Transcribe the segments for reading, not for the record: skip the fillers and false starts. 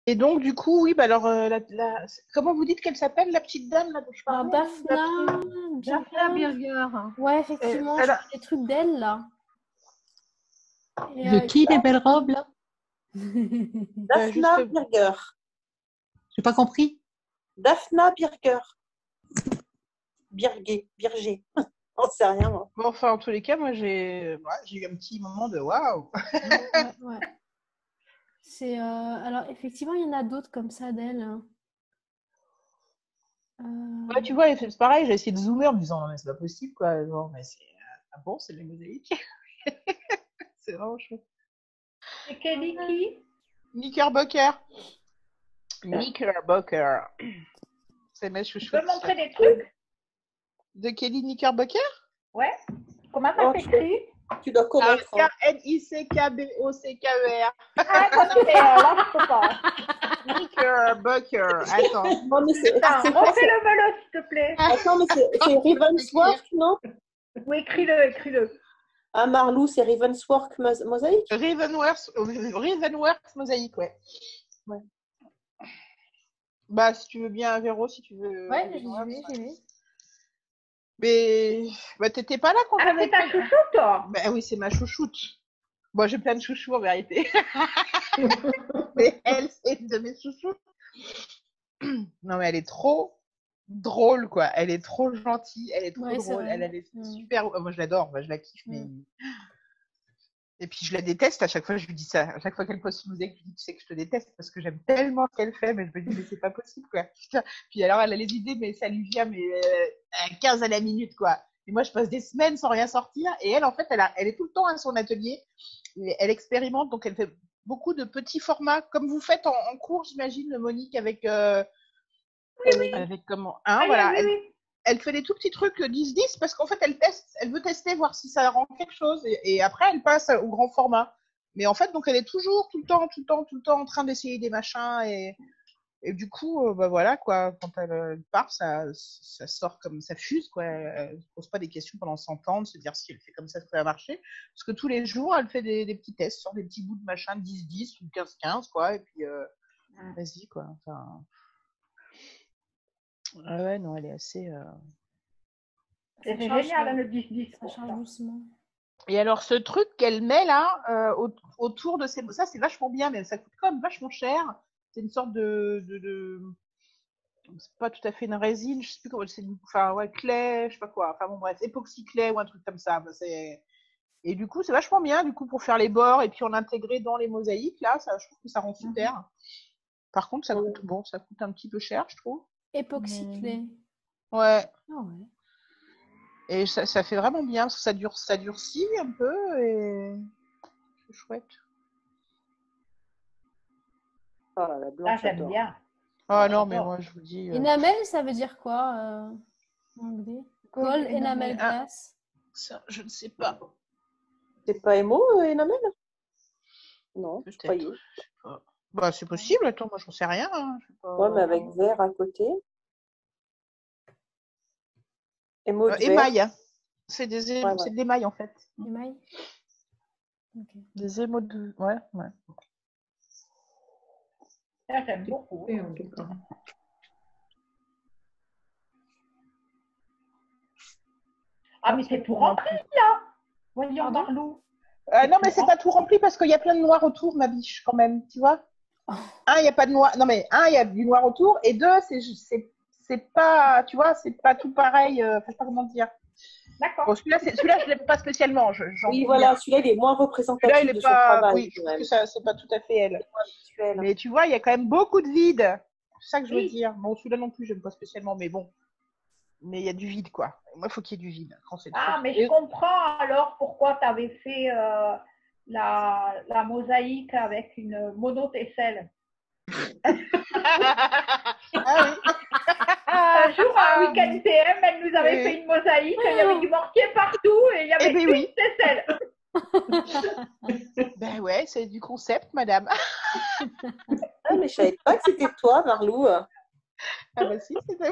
Et donc, du coup, oui, bah alors, comment vous dites qu'elle s'appelle, la petite dame là dont je Alors, parlais là, Daphna Daphna Birger. Birger. Ouais, effectivement, elle je a... fais des trucs d'elle, là. Et, De qui les belles robes là? juste, Daphna Birger. J'ai pas compris. Daphna Birger. Birger. On sait rien, moi. bon, enfin, en tous les cas, moi, j'ai eu un petit moment de waouh. ouais, ouais. C'est, alors, effectivement, il y en a d'autres comme ça d'elle, hein. Ouais, tu vois, c'est pareil, j'ai essayé de zoomer en me disant, non, mais c'est pas possible, quoi. Genre, mais c'est, ah bon, c'est de la mosaïque. C'est vraiment chouette. C'est Kelly qui? Knickerbocker. Knickerbocker. C'est ma Tu peux chouchoute. montrer des trucs? De Kelly Knickerbocker? Ouais. Comment ça Oh, s'écrit? tu dois connaître. Hein. K-N-I-C-K-B-O-C-K-E-R. Ah, ça c'est là, je peux pas. Knickerbocker. Attends. Non, mais c'est Attends, quoi refais-le-le, s'il te plaît. Attends, mais c'est Ravensworth, non? Oui, écris-le. Ah, Marlou, c'est Ravensworth Mosaïque? Ravenworth Mosaïque, ouais. Ouais. Bah, si tu veux bien, Véro, si tu veux. Ouais, Ravenworth, ouais. j'y vais. Mais bah, t'étais pas là quand Ah, j'avais c'est ta fait. chouchoute, toi? Bah oui, c'est ma chouchoute. Bon, j'ai plein de chouchous en vérité. Mais elle, c'est une de mes chouchoutes. Non, mais elle est trop drôle, quoi. Elle est trop gentille, elle est trop Ouais, c'est drôle. vrai. Elle est super. Moi, je l'adore, moi, je la kiffe. Mais... Et puis, je la déteste à chaque fois, je lui dis ça. À chaque fois qu'elle poste une musique, je lui dis, tu sais que je te déteste parce que j'aime tellement ce qu'elle fait, mais je me dis, mais c'est pas possible, quoi. Putain. Puis alors, elle a les idées, mais ça lui vient, mais à 15 à la minute, quoi. Et moi, je passe des semaines sans rien sortir. Et elle, en fait, elle est tout le temps à son atelier. Elle expérimente, donc elle fait beaucoup de petits formats, comme vous faites en cours, j'imagine, Monique, avec comment, hein, Ah, voilà. oui, oui. Elle fait des tout petits trucs 10-10 parce qu'en fait, elle veut tester, voir si ça rend quelque chose. Et après, elle passe au grand format. Mais en fait, donc, elle est toujours, tout le temps en train d'essayer des machins. Et du coup, bah voilà, quoi. Quand elle part, ça sort comme ça fuse, quoi. Elle ne pose pas des questions pendant 100 ans, de se dire si elle fait comme ça va marcher. Parce que tous les jours, elle fait des petits tests sur des petits bouts de machin 10-10 ou 15-15, quoi. Et puis, vas-y, quoi. Enfin, ouais, non, elle est assez. C'est génial, le 10-10. Ça charge doucement. Et alors, ce truc qu'elle met là, autour de ces. Ça, c'est vachement bien, mais ça coûte quand même vachement cher. C'est une sorte de... C'est pas tout à fait une résine, je sais plus comment c'est. Enfin, ouais, clay, je sais pas quoi. Enfin, bon, bref, époxy clay ou un truc comme ça. Bah, et du coup, c'est vachement bien, du coup, pour faire les bords et puis on l'intégrer dans les mosaïques, là, ça, je trouve que ça rend super. Par contre, ça coûte un petit peu cher, je trouve. Époxyclé. Ouais. Ah ouais. Et ça fait vraiment bien, parce que ça durcit un peu et c'est chouette. Oh là, la Ça, blanche, j'aime j'adore. bien. Ah non, mais moi, je vous dis. Enamel, ça veut dire quoi en anglais? Gold enamel glass. Ça, je ne sais pas. C'est pas Emo, Enamel? Non, je Peut-être. croyais. Je sais pas. Bah, c'est possible. Attends, moi, j'en sais rien. Hein. Je sais pas. Ouais, mais avec vert à côté. Emo de vert. Émail. C'est des, Ouais. c'est de l'émail, en fait. Émail. Ok. Des émaux de. Ouais, ouais. Ça, j'aime beaucoup. Et en tout cas. Ah, mais c'est tout rempli, là. Voyons, Pardon? Marlou. Non, mais c'est pas tout rempli parce qu'il y a plein de noir autour, ma biche, quand même. Tu vois? Un, il n'y a pas de noir. Non, mais un, il y a du noir autour. Et deux, c'est pas. Tu vois, c'est pas tout pareil. Enfin, je sais pas comment dire. D'accord. Bon, celui-là, je l'aime pas spécialement. Oui, voilà, celui-là, il est moins représentatif Celui-là, il de est son pas. travail. Oui, je trouve que ça, c'est pas tout à fait elle. Visuel. Mais tu vois, il y a quand même beaucoup de vide. C'est ça que je veux dire. Bon, celui-là non plus, j'aime pas spécialement, mais bon. Mais il y a du vide, quoi. Moi, il faut qu'il y ait du vide. Quand c'est Ah, trop... mais je comprends alors pourquoi tu avais fait la mosaïque avec une monotesselle. Ah oui. Un jour, à un week-end TM, elle nous avait fait une mosaïque, il y avait du mortier partout et il y avait une tesselle. Ben ouais, c'est du concept, madame. Ah, mais je savais pas que c'était toi, Marlou. Ah bah si, c'était...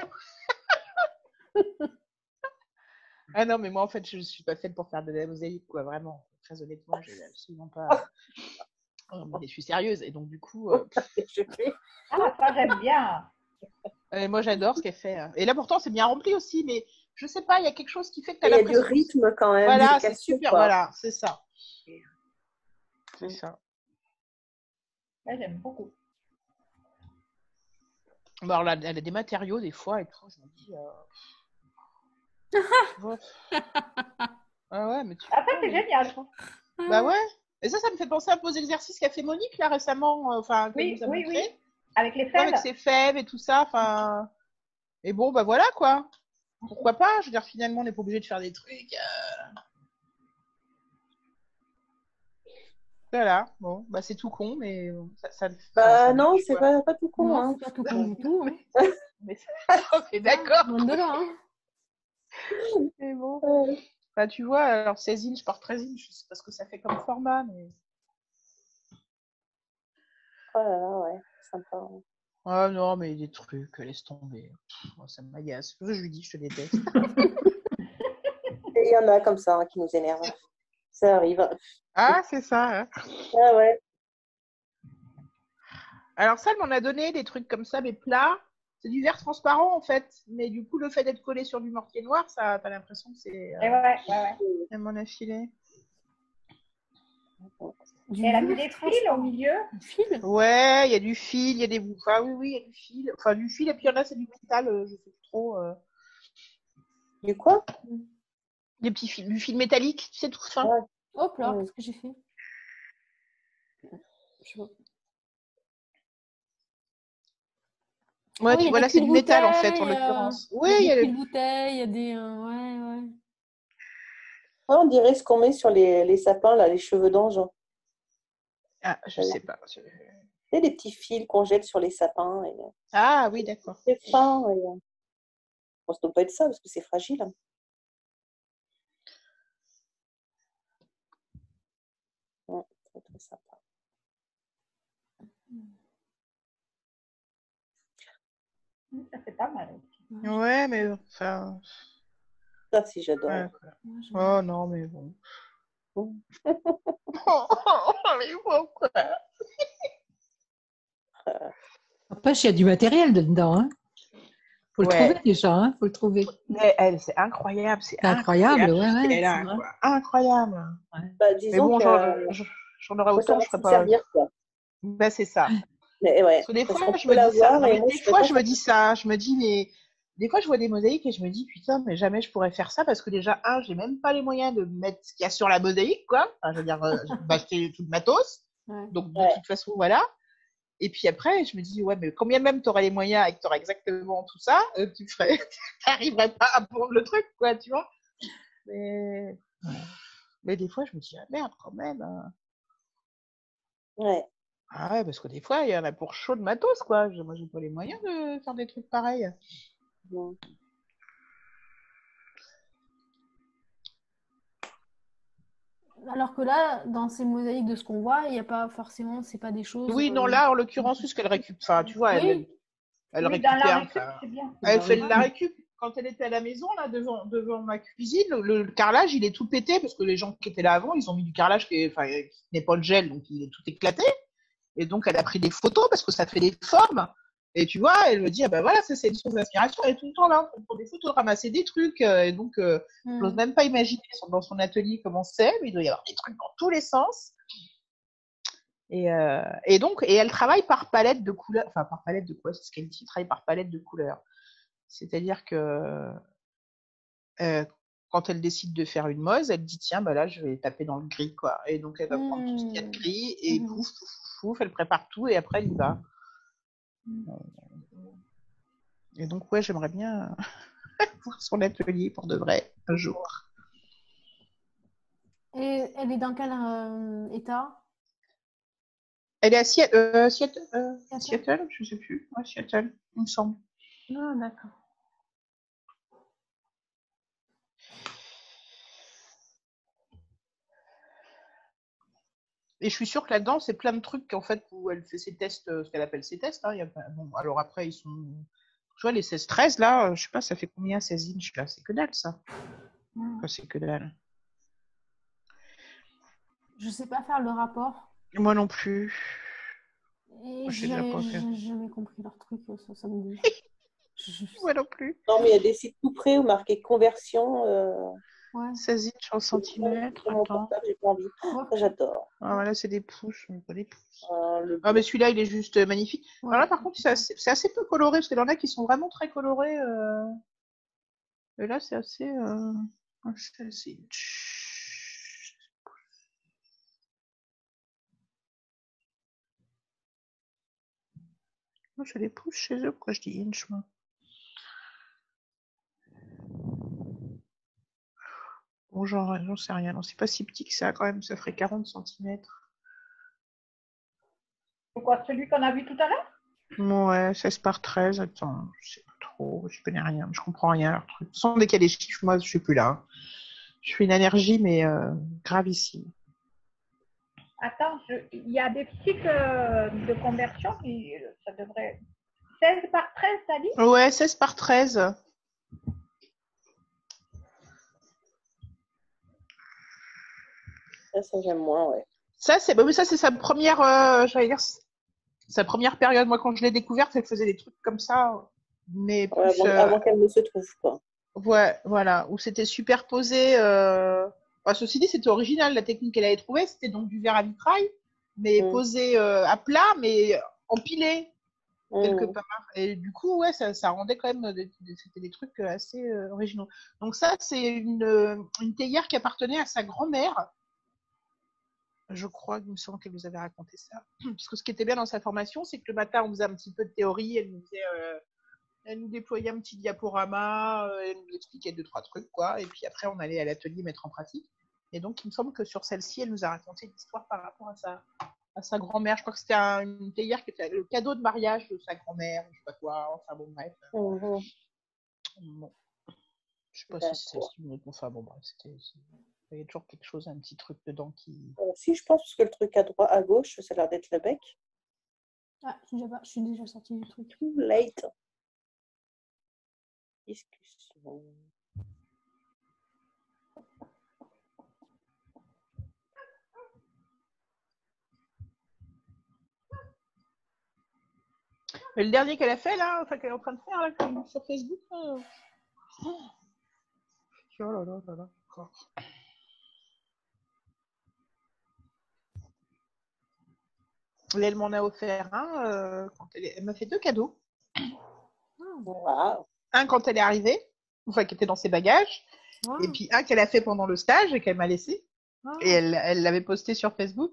Ah non, mais moi, en fait, je suis pas faite pour faire de la mosaïque, quoi, vraiment. Très honnêtement, j'ai absolument pas... Mais je suis sérieuse. Et donc, du coup, Je fais. Ah, ça, j'aime bien. moi, j'adore ce qu'elle fait. Et là, pourtant, c'est bien rempli aussi. Mais je sais pas, il y a quelque chose qui fait que tu as Il y a du l'impression. rythme quand même. Voilà, c'est c'est cassé, super. quoi. Voilà, c'est ça. C'est ça. Ouais, j'aime beaucoup. Bon, alors, elle a des matériaux, des fois, et tout. Je me dis. Bof. Ah ouais, mais tu Ah, ça, vois, c'est mais- génial. Bah ouais. Et ça me fait penser un peu aux exercices qu'a fait Monique là récemment, enfin qu'elle Oui, nous a oui, montré, oui. Avec les tu vois, avec fèves. ses fèves et tout ça. Enfin, et bon, bah voilà quoi. Pourquoi pas? Je veux dire, finalement, on n'est pas obligé de faire des trucs. Voilà. Bon, bah c'est tout con, mais bon, ça Bah non, marche c'est quoi. pas tout con. Non, Hein. c'est pas tout con du tout. Hein. Mais on est d'accord. Loin de là. Hein. Mais bon. Ouais. Bah tu vois, alors 16 inches par 13 inches, je sais pas ce que ça fait comme format, mais. Oh là là, ouais, sympa. Hein. Ah non, mais des trucs, laisse tomber. Pff, moi, ça m'agace. Je lui dis, je te déteste. Et il y en a comme ça hein, qui nous énervent. Ça arrive. Ah, c'est ça. Hein. Ah ouais. Alors ça, elle m'en a donné des trucs comme ça, mais plats. C'est du verre transparent en fait, mais du coup, le fait d'être collé sur du mortier noir, ça, t'as l'impression que c'est. Et ouais. Elle m'en a filé. Du Et elle a mis verre des fils au milieu. Du fil. Ouais, il y a du fil, il y a des. Enfin, oui, il y a du fil. Enfin, du fil, et puis il y en a, c'est du métal, je sais plus trop. Du quoi? Des petits fils, du fil métallique, tu sais, tout fin. Ouais. Hop là, Ouais. qu'est-ce que j'ai fait? Ouais, Ah oui, il y a voilà, des c'est du métal en fait, en culs-bouteilles, l'occurrence. Oui, il il y y a a des le. culs-bouteilles, il y a des... ouais. Ouais, on dirait ce qu'on met sur les sapins, là, les cheveux d'ange. Ah, je sais pas. C'est des petits fils qu'on jette sur les sapins. Et, Ah oui, d'accord. c'est fin. Et, bon, ça ne doit pas être ça parce que c'est fragile. Hein. Ouais, c'est très sympa. Ça, c'est pas mal aussi. Ouais, mais enfin. Ça, si j'adore. Ouais, quoi. Ouais, j'aime Oh non, mais bon. Bon. Mais pourquoi? N'empêche, il y a du matériel dedans. Hein. Faut le Ouais. trouver déjà. Hein. Faut le trouver. Mais elle, c'est incroyable, C'est incroyable, tout ouais, ce ouais, qu'elle a, c'est vrai. quoi. Incroyable. Bah, Mais disons bon, que j'en aurais faut autant, savoir je ferais s'en pas. servir. Quoi. Ben, c'est ça. Mais, ouais, Parce que des parce fois, qu'on je peut me dis ça. l'avoir Non, et mais moi, des je ne peux fois, pas je me faire dis ça. Je me dis, mais des fois, je vois des mosaïques et je me dis, putain, mais jamais je pourrais faire ça parce que déjà, j'ai même pas les moyens de mettre ce qu'il y a sur la mosaïque, quoi. Enfin, je veux dire, je vais acheter tout le matos. Ouais. Donc, de Ouais. toute façon, voilà. Et puis après, je me dis, ouais, mais combien même tu aurais les moyens et que tu aurais exactement tout ça, tu n'arriverais pas à prendre le truc, quoi, tu vois. Mais des fois, je me dis, ah merde, quand même. Ouais. Ah ouais, parce que des fois, il y en a pour chaud de matos, quoi. Moi, j'ai pas les moyens de faire des trucs pareils. Bon. Alors que là, dans ces mosaïques de ce qu'on voit, il n'y a pas forcément, c'est pas des choses... Oui, non, là, en l'occurrence, puisqu'elle récupère, enfin, tu vois, Oui, elle Oui, dans la récupère, récup, enfin, c'est bien. elle Bah fait oui. de la récup. Quand elle était à la maison, là, devant ma cuisine, le carrelage, il est tout pété parce que les gens qui étaient là avant, ils ont mis du carrelage qui n'est pas de gel, donc il est tout éclaté. Et donc, elle a pris des photos parce que ça fait des formes. Et tu vois, elle me dit, ah ben voilà, ça, c'est une source d'inspiration. Elle est tout le temps là pour des photos, ramasser des trucs. Et donc, je n'ose même pas imaginer dans son atelier comment c'est, mais il doit y avoir des trucs dans tous les sens. Et donc, elle travaille par palette de couleurs. Enfin, par palette de quoi? C'est ce qu'elle dit, elle travaille par palette de couleurs. C'est-à-dire que quand elle décide de faire une mose, elle dit tiens, bah là, je vais taper dans le gris, quoi. Et donc, elle va prendre tout ce qu'il y a de gris et pouf, pouf, pouf, elle prépare tout et après, elle y va. Et donc, ouais, j'aimerais bien voir son atelier pour de vrai un jour. Et elle est dans quel état? Elle est à Seattle, je sais plus. Ouais, Seattle, il me semble. Ah, d'accord. Et je suis sûre que là-dedans, c'est plein de trucs en fait où elle fait ses tests, ce qu'elle appelle ses tests. Hein. Bon, alors après, ils sont. Tu vois, les 16-13, là, je sais pas, ça fait combien 16 inches là? C'est que dalle, ça. Enfin, c'est que dalle. Je sais pas faire le rapport. Moi non plus. Et J'ai déjà pas fait. j'ai jamais compris leur truc, ça me dit. Moi non plus. Non, mais il y a des sites tout près où marqué conversion. Ouais. 16 inches en centimètres. Sur mon Attends. portable, j'ai pas envie. Ouais. Ça, j'adore. Ah, voilà, c'est des pouces, mais pas des pouces. Le Ah, mais celui-là, il est juste magnifique. Ouais. Alors là, par contre, c'est assez peu coloré, parce qu'il y en a qui sont vraiment très colorés. Et là, c'est assez. C'est assez- Moi, j'ai des pouces chez eux. Pourquoi je dis inch, moi? Bon, genre, j'en sais rien. Non, c'est pas si petit que ça, quand même. Ça ferait 40 centimètres. C'est quoi, celui qu'on a vu tout à l'heure? Ouais, 16 par 13. Attends, je sais pas trop. Je connais rien. Je comprends rien à leur truc. Sans dès qu'il y a des chiffres, moi, je suis plus là. Hein. Je suis une allergie, mais gravissime. Attends, il y a des sites de conversion qui ça devrait. 16 par 13, t'as dit? Ouais, 16 par 13. Ça, j'aime moins, ouais. Ça, c'est sa première, j'allais dire, sa première période. Moi, quand je l'ai découverte, elle faisait des trucs comme ça, mais Ouais, plus, avant qu'elle ne se trouve pas. ouais, voilà, où c'était superposé. Enfin, ceci dit, c'était original. La technique qu'elle avait trouvée, c'était donc du verre à vitrail, mais posé à plat, mais empilé quelque part. Et du coup, ouais, ça rendait quand même, c'était des trucs assez originaux. Donc ça, c'est une théière qui appartenait à sa grand-mère. Je crois qu'il me semble qu'elle nous avait raconté ça. Parce que ce qui était bien dans sa formation, c'est que le matin, on faisait un petit peu de théorie, elle nous déployait un petit diaporama, elle nous expliquait 2, 3 trucs, quoi. Et puis après, on allait à l'atelier mettre en pratique. Et donc, il me semble que sur celle-ci, elle nous a raconté une histoire par rapport à sa grand-mère. Je crois que c'était une théière qui était le cadeau de mariage de sa grand-mère, je sais pas quoi. Enfin bon, bref. Bon. Je sais pas si c'est celle-ci ou une autre. Enfin bon, bref, il y a toujours quelque chose, un petit truc dedans qui. Si, je pense que le truc à gauche, ça a l'air d'être le bec. Ah, je suis déjà sortie du truc. Too late. Discussion. Mais le dernier qu'elle a fait là, enfin qu'elle est en train de faire là, sur Facebook. Oh là là là là. Encore. Et elle m'en a offert un quand elle m'a fait 2 cadeaux. Wow. Un quand elle est arrivée, enfin qui était dans ses bagages, et puis un qu'elle a fait pendant le stage et qu'elle m'a laissé. Et elle l'avait posté sur Facebook.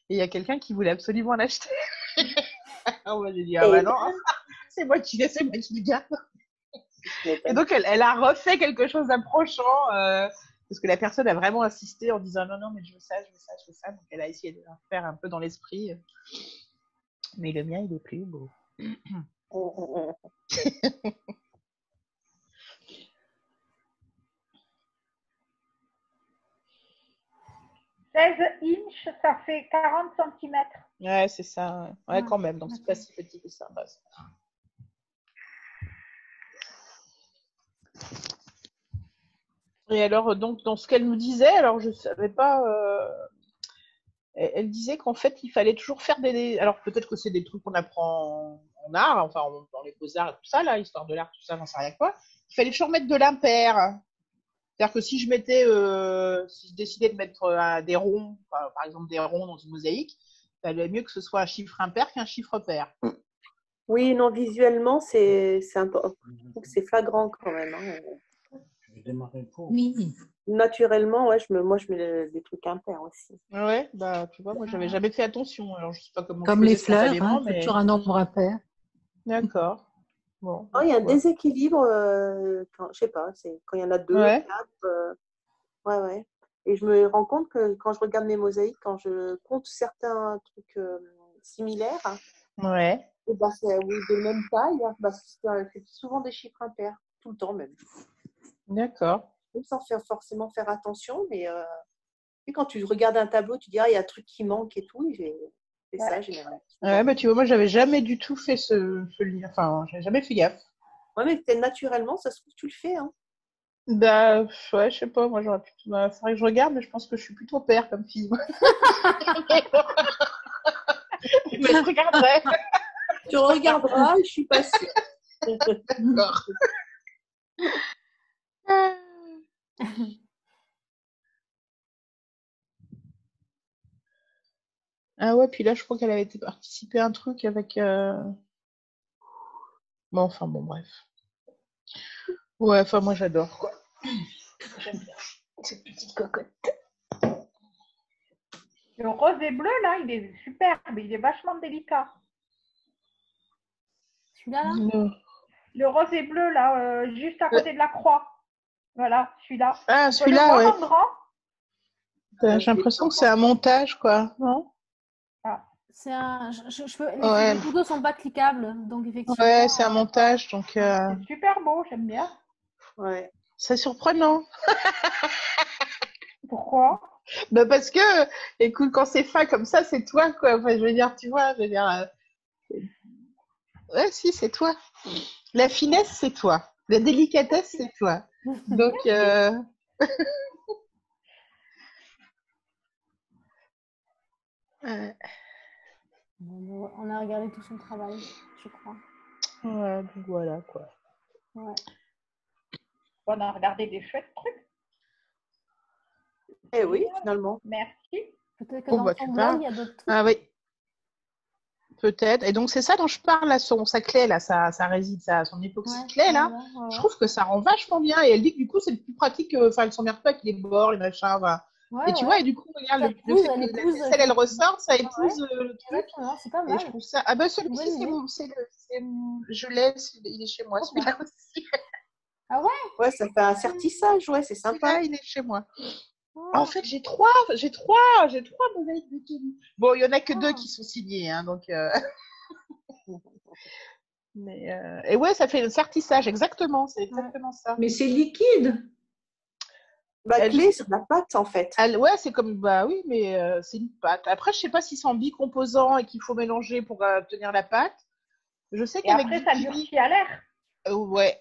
Et il y a quelqu'un qui voulait absolument l'acheter. Moi j'ai dit ah bah non, c'est moi qui le garde. Et donc elle a refait quelque chose d'approchant parce que la personne a vraiment insisté en disant non mais je veux ça, je veux ça, je veux ça. Donc elle a essayé de le faire un peu dans l'esprit. Mais le mien il est plus beau. 16 inches, ça fait 40 centimètres. Ouais, c'est ça. Ouais, quand même. Donc, c'est pas si petit que ça. Bah, et alors, donc, dans ce qu'elle nous disait, alors je savais pas. Elle disait qu'en fait, il fallait toujours faire des. Alors, peut-être que c'est des trucs qu'on apprend en art, enfin, dans les beaux-arts et tout ça, là, histoire de l'art, tout ça, j'en sais rien quoi. Il fallait toujours mettre de l'impair. C'est-à-dire que si je mettais, si je décidais de mettre des ronds, par exemple des ronds dans une mosaïque, il valait mieux que ce soit un chiffre impair qu'un chiffre pair. Oui, non, visuellement, c'est flagrant quand même. Hein. Oui. Naturellement, ouais, moi, je mets des trucs impairs aussi. Ouais, bah, tu vois, moi, j'avais jamais fait attention. Alors, je sais pas comment. Comme les fleurs, hein, mais... toujours un nombre impair. D'accord. Bon. Il y a un déséquilibre, je sais pas, c'est quand il y en a 2, 4. Ouais. Et je me rends compte que quand je regarde mes mosaïques, quand je compte certains trucs similaires, ouais. Et ben, c'est de même taille, c'est souvent des chiffres impairs, tout le temps même. D'accord. Même sans forcément faire attention, mais et quand tu regardes un tableau, tu dis il y a un truc qui manque et tout, et c'est ça généralement. Ouais, bah tu vois, moi j'avais jamais du tout fait ce lien, enfin, j'avais jamais fait gaffe. Ouais, mais peut-être naturellement, ça se trouve, tu le fais. Hein. Bah, ouais, je sais pas, moi j'aurais plutôt. Faudrait que je regarde, mais je pense que je suis plutôt père comme fille. Mais je regarderai. Tu regarderas, je suis pas sûre. D'accord. Ah ouais, puis là, je crois qu'elle avait été participer à un truc avec... Bon, enfin, bon, bref. Ouais, enfin, moi, j'adore, quoi. J'aime bien cette petite cocotte. Le rose et bleu, là, il est superbe. Il est vachement délicat. Celui-là, là? Non. Le rose et bleu, là, juste à côté de la croix. Voilà, celui-là. Ah, On peut le celui-là, voir ouais. en grand. J'ai l'impression que c'est un montage, quoi. Non? C'est un... Ouais. Les photos sont pas cliquables, donc effectivement. Ouais, c'est un montage, donc C'est super beau, j'aime bien. Ouais. c'est surprenant. Pourquoi? Bah parce que, écoute, quand c'est fin comme ça, c'est toi, quoi. Enfin, je veux dire, tu vois, je veux dire... Ouais, si, c'est toi. La finesse, c'est toi. La délicatesse, c'est toi. Donc, On a regardé tout son travail, je crois. ouais, donc voilà, quoi. Ouais. On a regardé des chouettes trucs. Eh oui, finalement. Merci. Peut-être que Oh, dans bah, son tu blog, vois. il y a d'autres trucs. Ah oui, peut-être. Et donc, c'est ça dont je parle, là, sa clé, là, sa résine, son époxy clé, là. Je trouve que ça rend vachement bien. Et elle dit que du coup, c'est plus pratique. Enfin, elle s'emmerde pas avec les bords, les machins. Voilà. Ouais, Et tu ouais. vois, et du coup, regarde, Ça le épouse, fait elle que la épouse, ficelle, elle ressort, ça ouais. épouse le truc. Exactement, c'est pas Et je mal. trouve ça. Ah, bah, celui-ci, Bonne idée. je l'ai, il est chez moi, Oh, celui-là aussi. Ah ouais? Ouais, ça fait un sertissage, ouais, c'est sympa. Celui-là, il est chez moi. Oh. En fait, j'ai trois mosaïques de Kelly. Bon, il y en a que deux qui sont signées, hein, donc. Mais et ouais, ça fait le sertissage, exactement, c'est exactement ça. Mais c'est liquide. La Elle- clé, c'est de la pâte, en fait. Ouais, c'est comme bah oui, mais c'est une pâte. Après, je sais pas si c'est en bicomposant et qu'il faut mélanger pour obtenir la pâte. Je sais Et qu'avec après, du ça kiwi, durcit à l'air. ouais.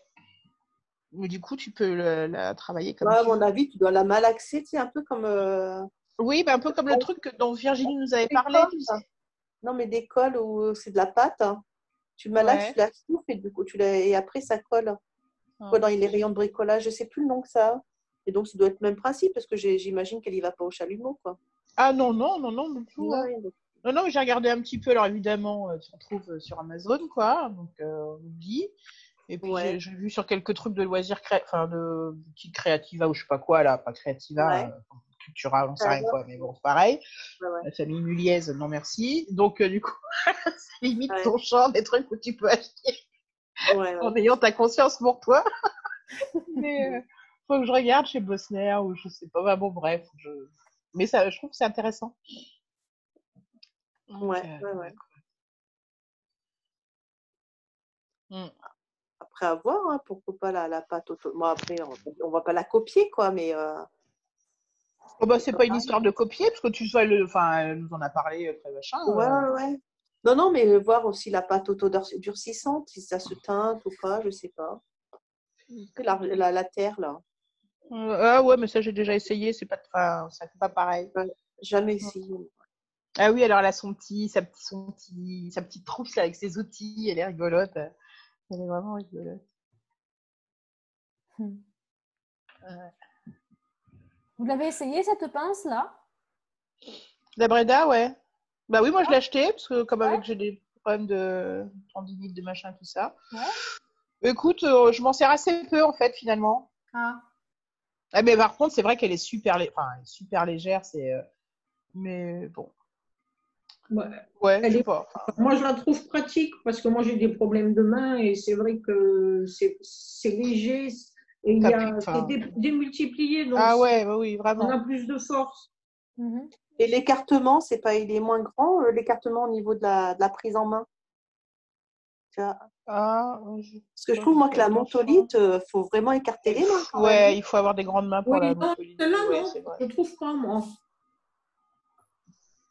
Mais du coup, tu peux la travailler comme Ouais, à tu mon veux. avis, tu dois la malaxer, tu sais, un peu comme Oui, bah, un peu comme le truc dont Virginie nous avait parlé, tu sais. Non, mais des colles où c'est de la pâte. Hein. Tu malaxes, Ouais. tu la souffles et du coup, et après, ça colle. Ouais. Dans les rayons de bricolage, je sais plus le nom que ça a. Et donc, ça doit être le même principe parce que j'imagine qu'elle y va pas au chalumeau, quoi. Ah non, du tout. Hein. Ouais, donc, Non, mais j'ai regardé un petit peu. Alors évidemment, tu en trouves sur Amazon, quoi. Donc on oublie. Et puis ouais, j'ai vu sur quelques trucs de loisirs, enfin de boutiques Creativa ou je sais pas quoi là, pas Creativa, ouais. Cultura, j'en sais Ça rien va. quoi. Mais bon, c'est pareil. Ouais, ouais. La famille Muliez, non merci. Donc du coup, c'est limite Ouais. ton champ des trucs où tu peux acheter Ouais, en ouais. ayant ta conscience pour toi. Mais faut que je regarde chez Bosner ou je sais pas. Bah, bon, bref. Mais ça, je trouve que c'est intéressant. Donc, Ouais, ouais, ouais. Mm. Après, à voir, hein, pourquoi pas la pâte auto. Bon, après, on va pas la copier, quoi, mais Oh bah, c'est pas une histoire de copier, parce que tu vois, enfin, elle nous en a parlé très machin. ouais, ouais, ouais. Non, non, mais voir aussi la pâte auto-durcissante, si ça se teinte ou pas, je sais pas. La terre, là, Ah ouais, mais ça, j'ai déjà essayé, c'est pas, enfin, ça fait pas pareil. jamais essayé. Ah oui, alors elle a sa petite trousse là, avec ses outils, elle est rigolote. Elle est vraiment rigolote. Vous l'avez essayé cette pince là? La Breda, ouais. Bah oui, moi je l'ai acheté, parce que comme Ouais. avec j'ai des problèmes de tendinite, de machin, tout ça. Ouais. Écoute, je m'en sers assez peu en fait, finalement. Ah. Ah, mais par contre, c'est vrai qu'elle est super, enfin, elle est super légère, mais bon. Ouais. Ouais, je Elle sais est- pas. Enfin, Moi, je la trouve pratique parce que moi, j'ai des problèmes de main et c'est vrai que c'est léger et il y a, enfin, c'est démultiplié, donc Ah ouais, oui, on vraiment. a plus de force. Mhm. Et l'écartement, il est moins grand, l'écartement au niveau de la prise en main. Tu vois. Ah, Parce que je trouve, moi, que la montolite, faut vraiment écarter les mains quand même. Ouais, il faut avoir des grandes mains pour Oui, la non, montolite. celle-là, Ouais, non, c'est vrai. je trouve pas, moi.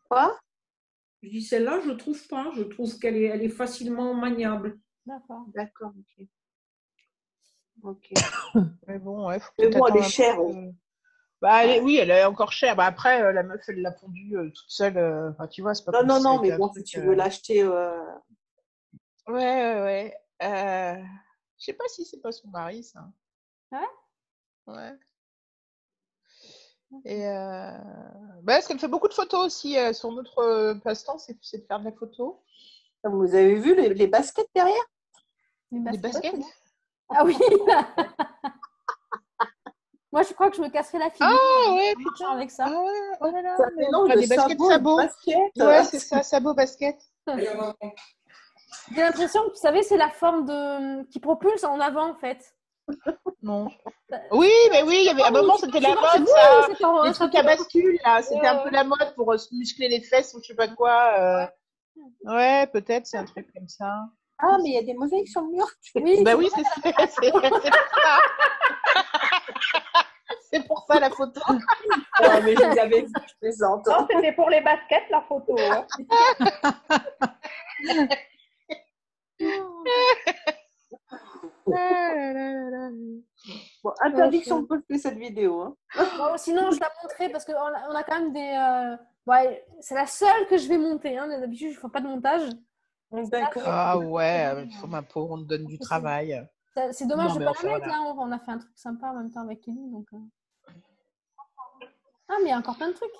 Quoi? Je dis celle-là, je trouve pas. Je trouve elle est facilement maniable. D'accord. D'accord, ok. Mais bon, ouais, faut Mais peut-être bon, elle est attendre un chère. peu. Bah, oui, elle est encore chère. Bah, après, la meuf, elle l'a fondue toute seule. Enfin, tu vois, c'est pas Non, comme non, si ça non, avait mais été un bon, si truc. tu veux l'acheter. Ouais. Je sais pas si c'est pas son mari, ça. Ouais. Ouais. Et bah, parce qu'elle fait beaucoup de photos aussi. Son autre passe-temps, c'est de faire de la photo. Vous avez vu les baskets derrière? Des baskets? Ah oui. Moi, je crois que je me casserai la figure Ah ouais, en marchant putain. avec ça. Ah ouais, oh là là. C'est un Mais on mélange dirait de des baskets sabots et de sabots. baskets. Ouais, c'est ça, sabot basket. J'ai l'impression que, vous savez, c'est la forme qui propulse en avant, en fait. Non. Oui, mais oui, il y avait à un moment, c'était la mode, ça. ça. C'est en- Les ça trucs à fait- bascule, là. C'était un peu la mode pour se muscler les fesses ou je sais pas quoi. Ouais, peut-être, c'est un truc comme ça. Ah, mais il y a des mosaïques sur le mur. Oui, Bah oui, c'est pour ça. C'est pour ça la photo. Non, mais je les avais vus, je plaisante. Non, c'était pour les baskets, la photo. Hein. Bon, interdiction de poster cette vidéo. Hein. Bon, sinon, je la montrerai parce qu'on a quand même des. Ouais, c'est la seule que je vais monter. Hein. D'habitude, je ne fais pas de montage. D'accord. Ah ouais, ma pauvre, on te donne du travail. C'est dommage Non, de mais ne pas enfin, la mettre. voilà. Là. On a fait un truc sympa en même temps avec Kelly. Donc, Ah, mais il y a encore plein de trucs.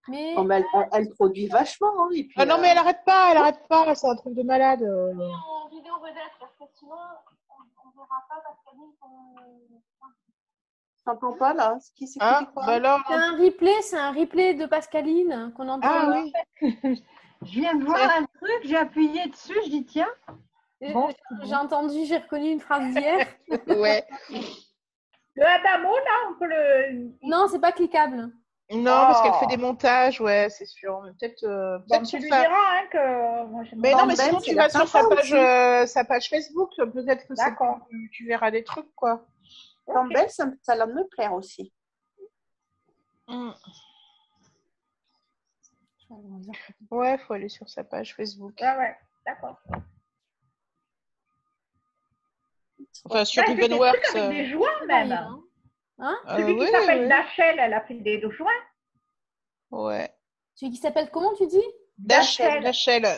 Mais... Non, mais elle produit vachement. Hein, et puis, Ah non, mais elle arrête pas, c'est un truc de malade. En vidéo vedette, parce que sinon, on ne verra pas parce je t'entends pas là. C'est Ah, quoi bah alors. c'est un replay de Pascaline qu'on entend. Ah là. oui. Je viens de voir un truc, j'ai appuyé dessus, je dis tiens. Bon, J'ai entendu, j'ai reconnu une phrase d'hier. Ouais. Le Adamo, là, on peut le. Non, c'est pas cliquable. Non, parce qu'elle fait des montages, ouais, c'est sûr. Mais peut-être Bon, sur tu lui sa... diras hein, que moi j'aime Mais pas. non, mais Ben, sinon c'est tu la vas sur sympa sa page Facebook, peut-être que D'accord. tu verras des trucs, quoi. Campbell, ça a l'air de me plaire aussi. Ouais, faut aller sur sa page Facebook. Ouais, d'accord. Enfin, sur Elle fait des Evenworks. trucs avec des joints même. Hein Celui qui ouais, s'appelle ouais. Dachel, elle a fait des joints. Ouais. Celui qui s'appelle comment, tu dis? Dachel,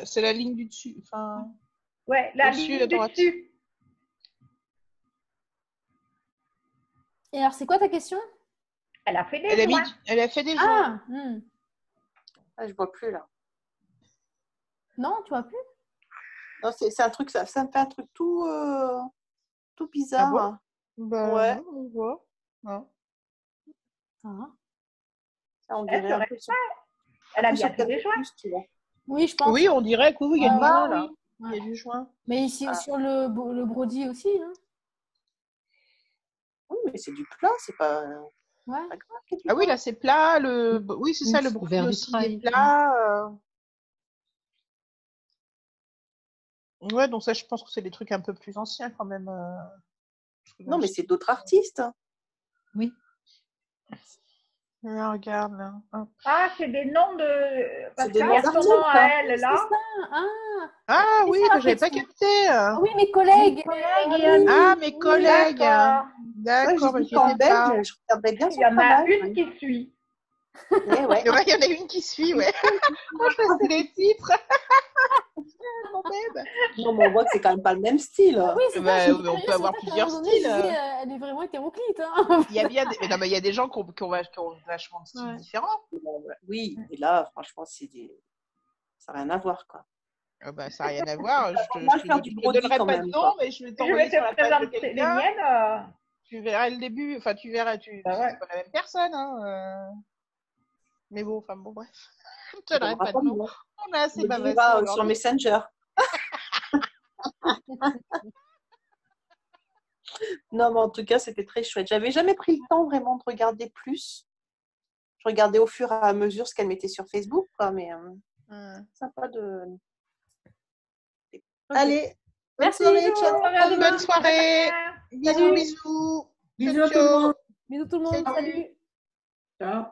c'est la ligne du dessus. Enfin, Ouais, la Au-dessus, ligne à du droite. dessus. Et alors, c'est quoi ta question? Elle a fait des joints. elle a fait des joints. Ah, Ah, je vois plus là. non, tu vois plus? Non, c'est un truc, ça me fait un truc tout bizarre. Ah bon Bah, Ouais. non, on voit. Non. Ah. Ça, on Elle dirait un serait peu Elle a un peu bien sur fait des joints. Canal+, tu vois. Oui, je pense. Oui, on dirait que oui, il y a du Ah, joint, là. oui. Il y a du joint. Mais ici, Ah. sur le Brody aussi. Hein. Oui, mais c'est du plat, c'est pas Ouais. grave. qu'il y ait du Ah oui, plat. là, c'est plat. Oui, c'est ça, le Vers bruit du aussi, trail. il est plat. Ouais, donc ça, je pense que c'est des trucs un peu plus anciens, quand même. Non, mais c'est d'autres artistes. Oui. Là, regarde, là. Hop. Ah, c'est des noms de. Parce C'est des qu'il y noms a son d'artistes, nom à hein. elle, là. Ah C'est oui, ça, mais j'avais pas effectivement. capté. Ah oui, mes collègues. Ah, mes collègues. D'accord. D'accord, J'ai mais dit j'y étais Campbell, pas. je regarderais bien Il son y en a travail. une qui suit. Ouais, ouais. Ouais, il y en a une qui suit, ouais. Moi, je passais les titres. Quand même. Non, mais on voit que c'est quand même pas le même style. Oui, c'est Bah, ça. on peut avoir plusieurs Je styles. disais, elle est vraiment hétéroclite. Hein. Il y a bien des... Mais non, mais il y a des gens qui ont vachement de styles Ouais. différents. Oui, et là, franchement, ça n'a rien à voir, quoi. Bah, ça n'a rien à voir. On va faire du je te Brody donnerai quand pas même, de nom, quoi. mais je vais Je t'envoyer vais sur la te page de présenter les quelqu'un. miennes. Tu verras le début. Enfin, tu verras. Bah ouais. C'est pas la même personne. Hein. Mais bon, enfin, bon, bref. Je te On donnerai donnera pas pas de de nom. nom. On a assez On me bavassé dira sur aujourd'hui. Messenger. Non, mais en tout cas, c'était très chouette. J'avais jamais pris le temps vraiment de regarder plus. Je regardais au fur et à mesure ce qu'elle mettait sur Facebook, quoi, mais sympa de. Allez, bonne Merci, soirée, bisous. ciao. Bonne soirée. Bisous, Salut. bisous. Bisous à tout le monde. Bisous tout le monde. Salut. Ciao.